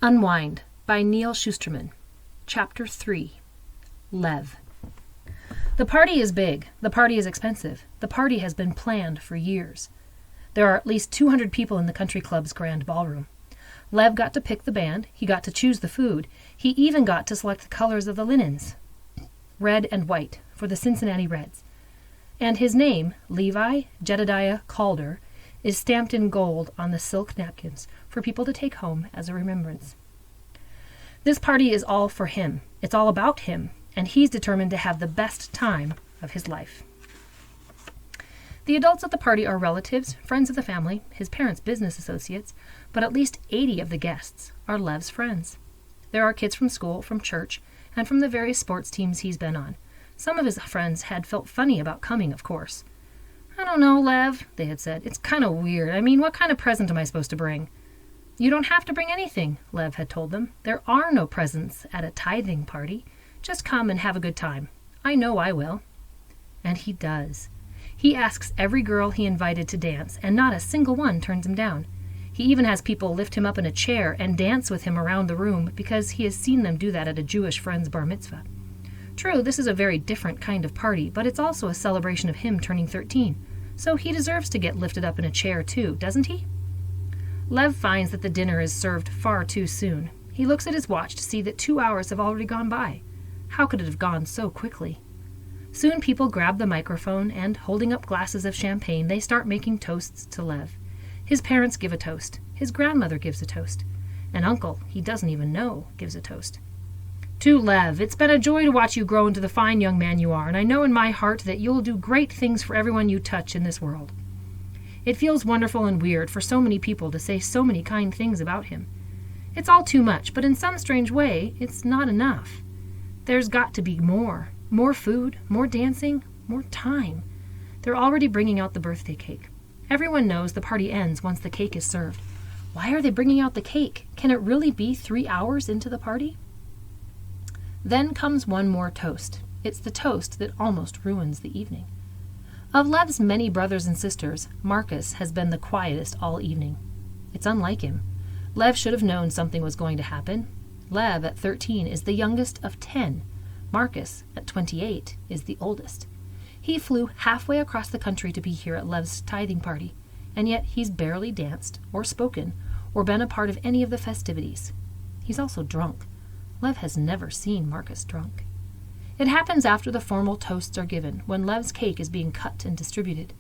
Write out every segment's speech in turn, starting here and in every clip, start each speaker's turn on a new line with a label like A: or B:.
A: Unwind by Neal Shusterman. Chapter 3. Lev. The party is big. The party is expensive. The party has been planned for years. There are at least 200 people in the country club's grand ballroom. Lev got to pick the band. He got to choose the food. He even got to select the colors of the linens. Red and white for the Cincinnati Reds. And his name, Levi Jedediah Calder, is stamped in gold on the silk napkins for people to take home as a remembrance. This party is all for him. It's all about him, and he's determined to have the best time of his life. The adults at the party are relatives, friends of the family, his parents' business associates, but at least 80 of the guests are Lev's friends. There are kids from school, from church, and from the various sports teams he's been on. Some of his friends had felt funny about coming, of course. "I don't know, Lev," they had said. "It's kind of weird. I mean, what kind of present am I supposed to bring?" "You don't have to bring anything," Lev had told them. "There are no presents at a tithing party. Just come and have a good time. I know I will." And he does. He asks every girl he invited to dance, and not a single one turns him down. He even has people lift him up in a chair and dance with him around the room because he has seen them do that at a Jewish friend's bar mitzvah. True, this is a very different kind of party, but it's also a celebration of him turning 13. So he deserves to get lifted up in a chair too, doesn't he? Lev finds that the dinner is served far too soon. He looks at his watch to see that 2 hours have already gone by. How could it have gone so quickly? Soon people grab the microphone and, holding up glasses of champagne, they start making toasts to Lev. His parents give a toast. His grandmother gives a toast. An uncle he doesn't even know gives a toast. "To Lev, it's been a joy to watch you grow into the fine young man you are, and I know in my heart that you'll do great things for everyone you touch in this world." It feels wonderful and weird for so many people to say so many kind things about him. It's all too much, but in some strange way, it's not enough. There's got to be more. More food, more dancing, more time. They're already bringing out the birthday cake. Everyone knows the party ends once the cake is served. Why are they bringing out the cake? Can it really be 3 hours into the party? Then comes one more toast. It's the toast that almost ruins the evening. Of Lev's many brothers and sisters, Marcus has been the quietest all evening. It's unlike him. Lev should have known something was going to happen. Lev, at 13, is the youngest of 10. Marcus, at 28, is the oldest. He flew halfway across the country to be here at Lev's tithing party, and yet he's barely danced, or spoken, or been a part of any of the festivities. He's also drunk. Lev has never seen Marcus drunk. It happens after the formal toasts are given, when Lev's cake is being cut and distributed.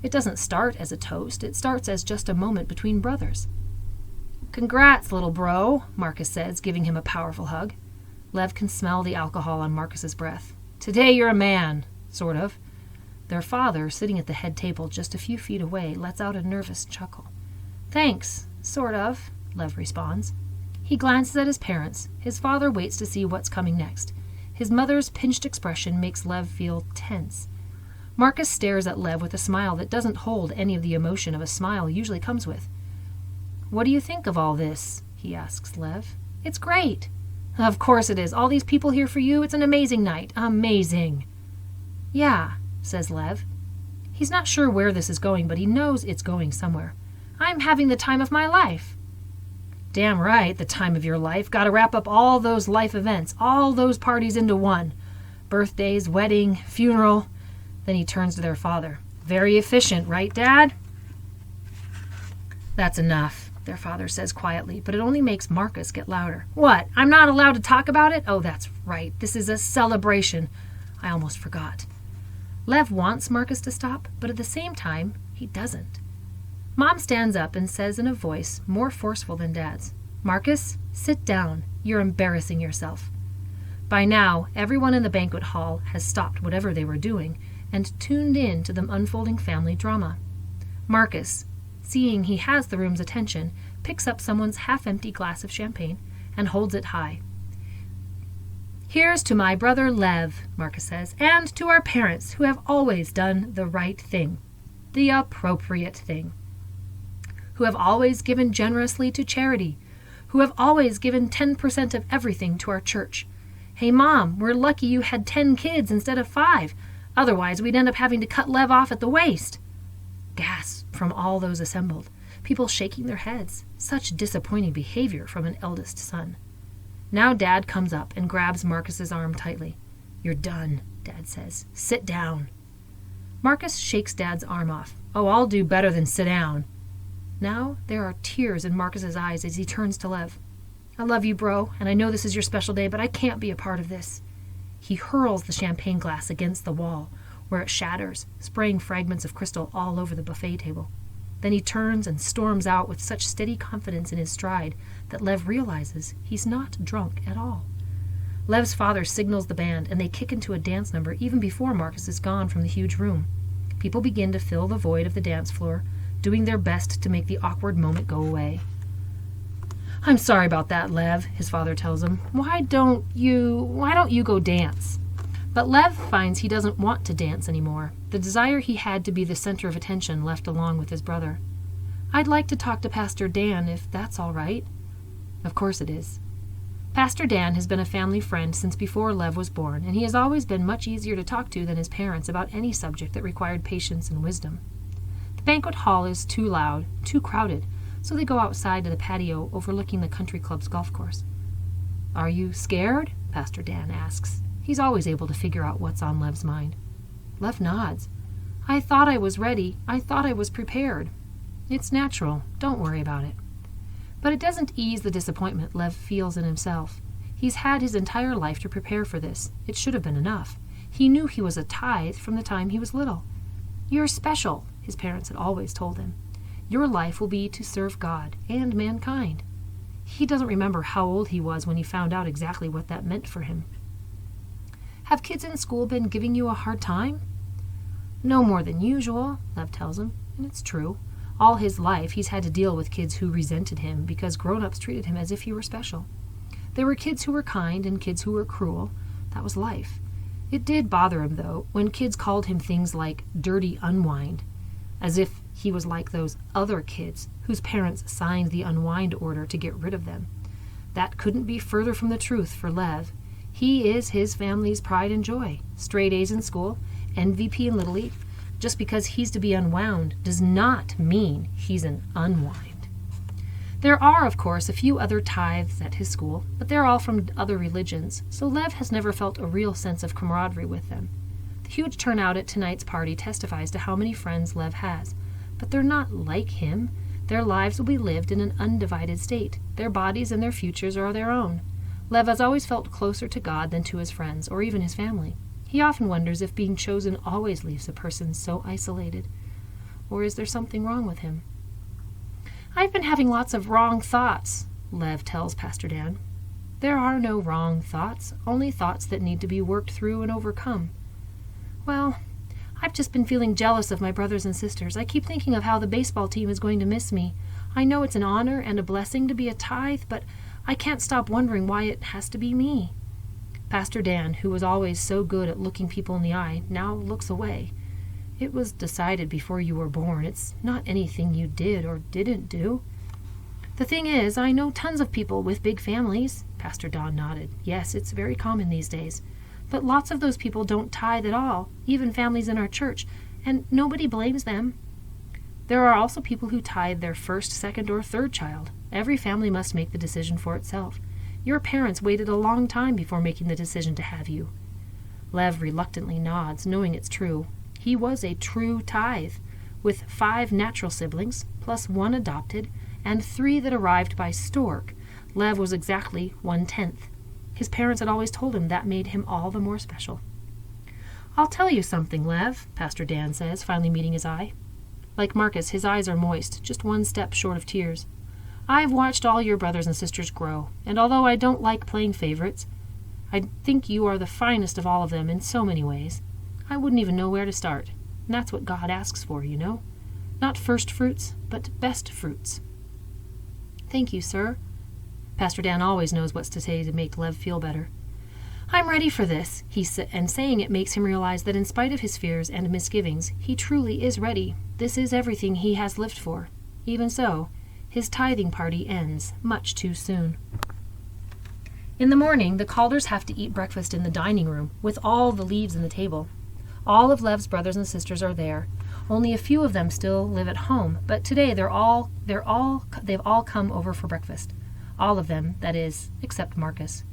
A: It doesn't start as a toast. It starts as just a moment between brothers. "Congrats, little bro," Marcus says, giving him a powerful hug. Lev can smell the alcohol on Marcus's breath. "Today you're a man," sort of. Their father, sitting at the head table just a few feet away, lets out a nervous chuckle. "Thanks, sort of," Lev responds. He glances at his parents. His father waits to see what's coming next. His mother's pinched expression makes Lev feel tense. Marcus stares at Lev with a smile that doesn't hold any of the emotion of a smile usually comes with. "What do you think of all this?" he asks Lev. "It's great." "Of course it is. All these people here for you. It's an amazing night. Amazing." "Yeah," says Lev. He's not sure where this is going, but he knows it's going somewhere. "I'm having the time of my life." "Damn right, the time of your life. Got to wrap up all those life events, all those parties into one. Birthdays, wedding, funeral." Then he turns to their father. "Very efficient, right, Dad?" "That's enough," their father says quietly, but it only makes Marcus get louder. "What? I'm not allowed to talk about it? Oh, that's right. This is a celebration. I almost forgot." Lev wants Marcus to stop, but at the same time, he doesn't. Mom stands up and says in a voice more forceful than Dad's, "Marcus, sit down. You're embarrassing yourself." By now, everyone in the banquet hall has stopped whatever they were doing and tuned in to the unfolding family drama. Marcus, seeing he has the room's attention, picks up someone's half-empty glass of champagne and holds it high. "Here's to my brother Lev," Marcus says, "and to our parents who have always done the right thing, the appropriate thing, who have always given generously to charity, who have always given 10% of everything to our church. Hey, Mom, we're lucky you had 10 kids instead of 5. Otherwise, we'd end up having to cut Lev off at the waist." Gasps from all those assembled. people shaking their heads. Such disappointing behavior from an eldest son. Now Dad comes up and grabs Marcus's arm tightly. "You're done," Dad says. "Sit down." Marcus shakes Dad's arm off. "Oh, I'll do better than sit down." Now there are tears in Marcus's eyes as he turns to Lev. "I love you, bro, and I know this is your special day, but I can't be a part of this." He hurls the champagne glass against the wall, where it shatters, spraying fragments of crystal all over the buffet table. Then he turns and storms out with such steady confidence in his stride that Lev realizes he's not drunk at all. Lev's father signals the band, and they kick into a dance number even before Marcus is gone from the huge room. People begin to fill the void of the dance floor, doing their best to make the awkward moment go away. "I'm sorry about that, Lev," his father tells him. Why don't you go dance?" But Lev finds he doesn't want to dance anymore. The desire he had to be the center of attention left along with his brother. "I'd like to talk to Pastor Dan, if that's all right." Of course it is. Pastor Dan has been a family friend since before Lev was born, and he has always been much easier to talk to than his parents about any subject that required patience and wisdom. The banquet hall is too loud, too crowded, so they go outside to the patio overlooking the country club's golf course. "Are you scared?" Pastor Dan asks. He's always able to figure out what's on Lev's mind. Lev nods. "I thought I was ready. I thought I was prepared." "It's natural. Don't worry about it." But it doesn't ease the disappointment Lev feels in himself. He's had his entire life to prepare for this. It should have been enough. He knew he was a tithe from the time he was little. "You're special," his parents had always told him. "Your life will be to serve God and mankind." He doesn't remember how old he was when he found out exactly what that meant for him. "Have kids in school been giving you a hard time?" "No more than usual," Lev tells him, and it's true. All his life he's had to deal with kids who resented him because grown-ups treated him as if he were special. There were kids who were kind and kids who were cruel. That was life. It did bother him, though, when kids called him things like Ch3 Unwind, as if he was like those other kids whose parents signed the unwind order to get rid of them. That couldn't be further from the truth for Lev. He is his family's pride and joy. Straight A's in school, MVP in Little League. Just because he's to be unwound does not mean he's an unwind. There are, of course, a few other tithes at his school, but they're all from other religions, so Lev has never felt a real sense of camaraderie with them. The huge turnout at tonight's party testifies to how many friends Lev has, but they're not like him. Their lives will be lived in an undivided state. Their bodies and their futures are their own. Lev has always felt closer to God than to his friends, or even his family. He often wonders if being chosen always leaves a person so isolated. Or is there something wrong with him? "I've been having lots of wrong thoughts," Lev tells Pastor Dan. "There are no wrong thoughts, only thoughts that need to be worked through and overcome." "Well, I've just been feeling jealous of my brothers and sisters. I keep thinking of how the baseball team is going to miss me. I know it's an honor and a blessing to be a tithe, but I can't stop wondering why it has to be me." Pastor Dan, who was always so good at looking people in the eye, now looks away. "It was decided before you were born. It's not anything you did or didn't do." "The thing is, I know tons of people with big families." Pastor Don nodded. "Yes, it's very common these days. But lots of those people don't tithe at all, even families in our church, and nobody blames them. There are also people who tithe their first, second, or third child. Every family must make the decision for itself. Your parents waited a long time before making the decision to have you." Lev reluctantly nods, knowing it's true. He was a true tithe, with 5 natural siblings, plus 1 adopted, and 3 that arrived by stork. Lev was exactly 1/10. His parents had always told him that made him all the more special. "I'll tell you something, Lev," Pastor Dan says, finally meeting his eye. Like Marcus, his eyes are moist, just 1 step short of tears. "I've watched all your brothers and sisters grow, and although I don't like playing favorites, I think you are the finest of all of them in so many ways. I wouldn't even know where to start. And that's what God asks for, you know. Not first fruits, but best fruits." "Thank you, sir." Pastor Dan always knows what to say to make Lev feel better. "I'm ready for this," he said, and saying it makes him realize that in spite of his fears and misgivings, he truly is ready. This is everything he has lived for. Even so, his tithing party ends much too soon. In the morning, the Calders have to eat breakfast in the dining room with all the leaves in the table. All of Lev's brothers and sisters are there. Only a few of them still live at home, but today they've all come over for breakfast. All of them, that is, except Marcus.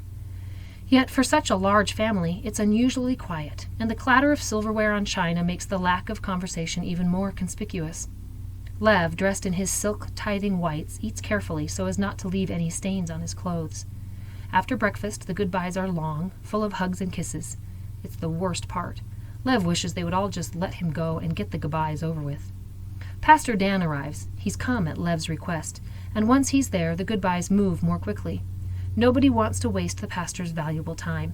A: Yet for such a large family, it's unusually quiet, and the clatter of silverware on china makes the lack of conversation even more conspicuous. Lev, dressed in his silk tithing whites, eats carefully so as not to leave any stains on his clothes. After breakfast, the goodbyes are long, full of hugs and kisses. It's the worst part. Lev wishes they would all just let him go and get the goodbyes over with. Pastor Dan arrives. He's come at Lev's request, and once he's there, the goodbyes move more quickly. Nobody wants to waste the pastor's valuable time.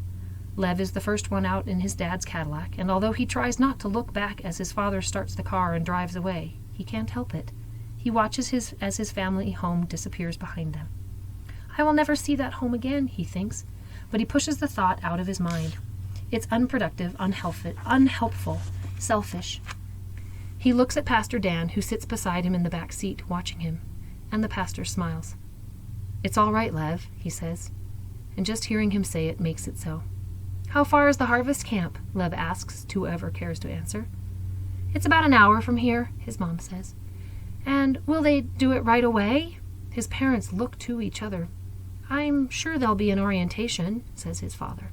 A: Lev is the first one out in his dad's Cadillac, and although he tries not to look back as his father starts the car and drives away, he can't help it. He watches as his family home disappears behind them. I will never see that home again, he thinks, but he pushes the thought out of his mind. It's unproductive, unhelpful, selfish. He looks at Pastor Dan, who sits beside him in the back seat, watching him, and the pastor smiles. "It's all right, Lev," he says, and just hearing him say it makes it so. "How far is the harvest camp?" Lev asks to whoever cares to answer. "It's about an hour from here," his mom says. "And will they do it right away?" His parents look to each other. "I'm sure there'll be an orientation," says his father.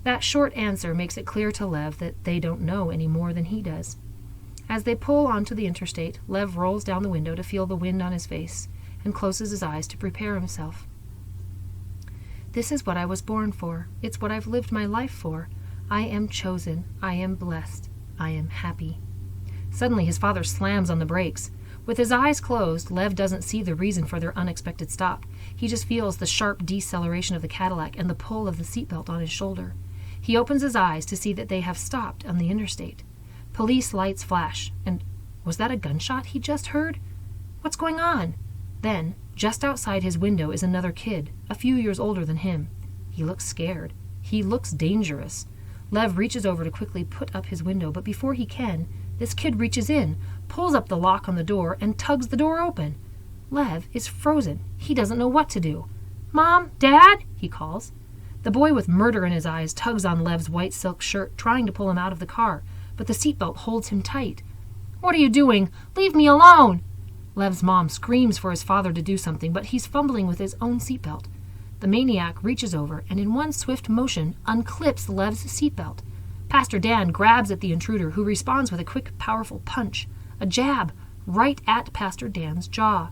A: That short answer makes it clear to Lev that they don't know any more than he does. As they pull onto the interstate, Lev rolls down the window to feel the wind on his face and closes his eyes to prepare himself. "This is what I was born for. It's what I've lived my life for. I am chosen. I am blessed. I am happy." Suddenly his father slams on the brakes. With his eyes closed, Lev doesn't see the reason for their unexpected stop. He just feels the sharp deceleration of the Cadillac and the pull of the seatbelt on his shoulder. He opens his eyes to see that they have stopped on the interstate. Police lights flash, and was that a gunshot he just heard? What's going on? Then, just outside his window is another kid, a few years older than him. He looks scared. He looks dangerous. Lev reaches over to quickly put up his window, but before he can, this kid reaches in, pulls up the lock on the door, and tugs the door open. Lev is frozen. He doesn't know what to do. "Mom? Dad?" he calls. The boy with murder in his eyes tugs on Lev's white silk shirt, trying to pull him out of the car, but the seatbelt holds him tight. "What are you doing? Leave me alone!" Lev's mom screams for his father to do something, but he's fumbling with his own seatbelt. The maniac reaches over and in one swift motion unclips Lev's seatbelt. Pastor Dan grabs at the intruder, who responds with a quick, powerful punch, a jab, right at Pastor Dan's jaw.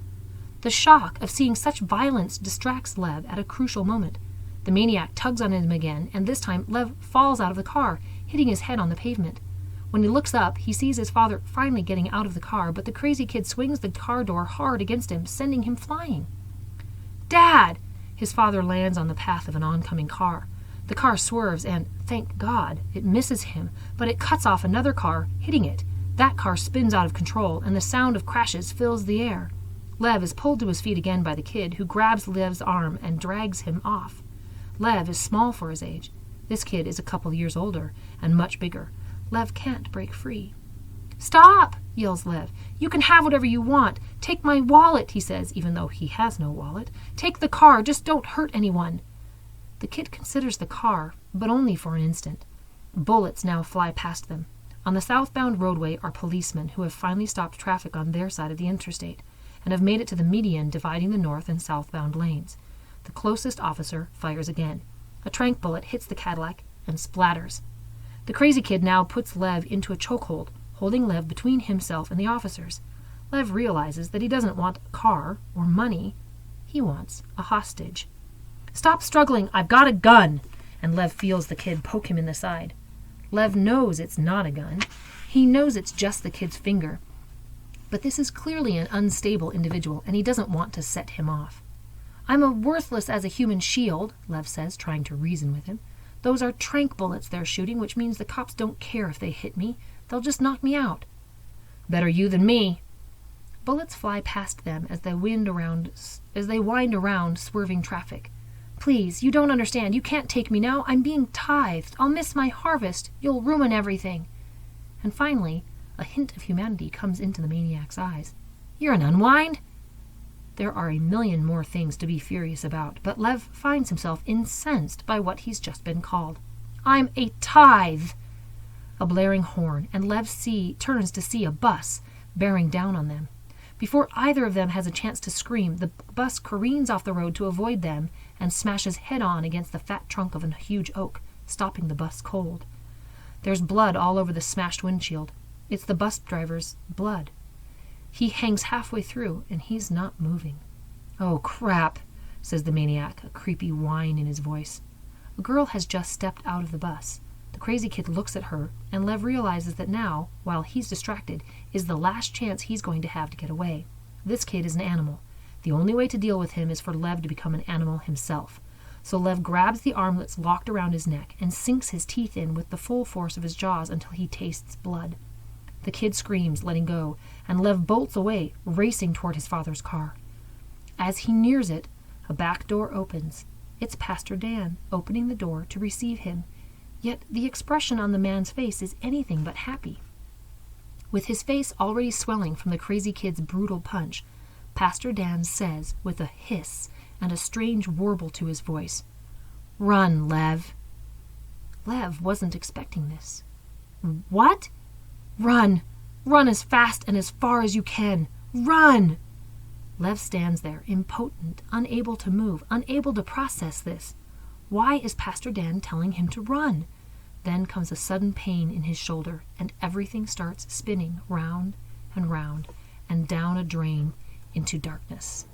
A: The shock of seeing such violence distracts Lev at a crucial moment. The maniac tugs on him again, and this time Lev falls out of the car, hitting his head on the pavement. When he looks up, he sees his father finally getting out of the car, but the crazy kid swings the car door hard against him, sending him flying. "Dad!" His father lands on the path of an oncoming car. The car swerves and, thank God, it misses him, but it cuts off another car, hitting it. That car spins out of control, and the sound of crashes fills the air. Lev is pulled to his feet again by the kid, who grabs Lev's arm and drags him off. Lev is small for his age. This kid is a couple years older and much bigger. Lev can't break free. "Stop!" yells Lev. "You can have whatever you want. Take my wallet," he says, even though he has no wallet. "Take the car. Just don't hurt anyone." The kid considers the car, but only for an instant. Bullets now fly past them. On the southbound roadway are policemen who have finally stopped traffic on their side of the interstate and have made it to the median dividing the north and southbound lanes. The closest officer fires again. A tranq bullet hits the Cadillac and splatters. The crazy kid now puts Lev into a chokehold, holding Lev between himself and the officers. Lev realizes that he doesn't want a car or money. He wants a hostage. "Stop struggling! I've got a gun!" And Lev feels the kid poke him in the side. Lev knows it's not a gun. He knows it's just the kid's finger. But this is clearly an unstable individual, and he doesn't want to set him off. "I'm a worthless as a human shield," Lev says, trying to reason with him. "Those are tranq bullets they're shooting, which means the cops don't care if they hit me. They'll just knock me out." "Better you than me." Bullets fly past them as they wind around swerving traffic. "Please, you don't understand. You can't take me now. I'm being tithed. I'll miss my harvest. You'll ruin everything." And finally, a hint of humanity comes into the maniac's eyes. "You're an unwind?" There are a million more things to be furious about, but Lev finds himself incensed by what he's just been called. "I'm a tithe." a blaring horn, and Lev turns to see a bus bearing down on them. Before either of them has a chance to scream, the bus careens off the road to avoid them and smashes head-on against the fat trunk of a huge oak, stopping the bus cold. There's blood all over the smashed windshield. It's the bus driver's blood. He hangs halfway through, and he's not moving. "Oh, crap," says the maniac, a creepy whine in his voice. A girl has just stepped out of the bus. The crazy kid looks at her, and Lev realizes that now, while he's distracted, is the last chance he's going to have to get away. This kid is an animal. The only way to deal with him is for Lev to become an animal himself. So Lev grabs the armlets locked around his neck and sinks his teeth in with the full force of his jaws until he tastes blood. The kid screams, letting go, and Lev bolts away, racing toward his father's car. As he nears it, a back door opens. It's Pastor Dan, opening the door to receive him. Yet the expression on the man's face is anything but happy. With his face already swelling from the crazy kid's brutal punch, Pastor Dan says, with a hiss and a strange warble to his voice, "Run, Lev." Lev wasn't expecting this. "What?" "Run! Run as fast and as far as you can! Run!" Lev stands there, impotent, unable to move, unable to process this. Why is Pastor Dan telling him to run? Then comes a sudden pain in his shoulder, and everything starts spinning round and round and down a drain into darkness.